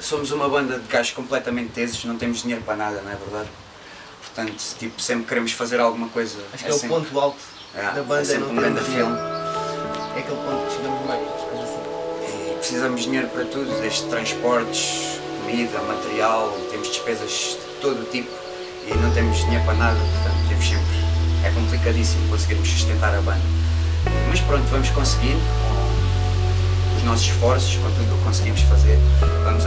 somos uma banda de gajos completamente tesos, não temos dinheiro para nada, não é verdade? Portanto, tipo, sempre queremos fazer alguma coisa. Acho que é o ponto alto da banda, é sempre um não grande ter filme. É aquele ponto que chegamos mais, mas assim. E precisamos de dinheiro para tudo, desde transportes, comida, material, temos despesas de todo o tipo e não temos dinheiro para nada, portanto temos sempre, é complicadíssimo conseguirmos sustentar a banda. Mas pronto, vamos conseguir, com os nossos esforços, com tudo o que conseguimos fazer, vamos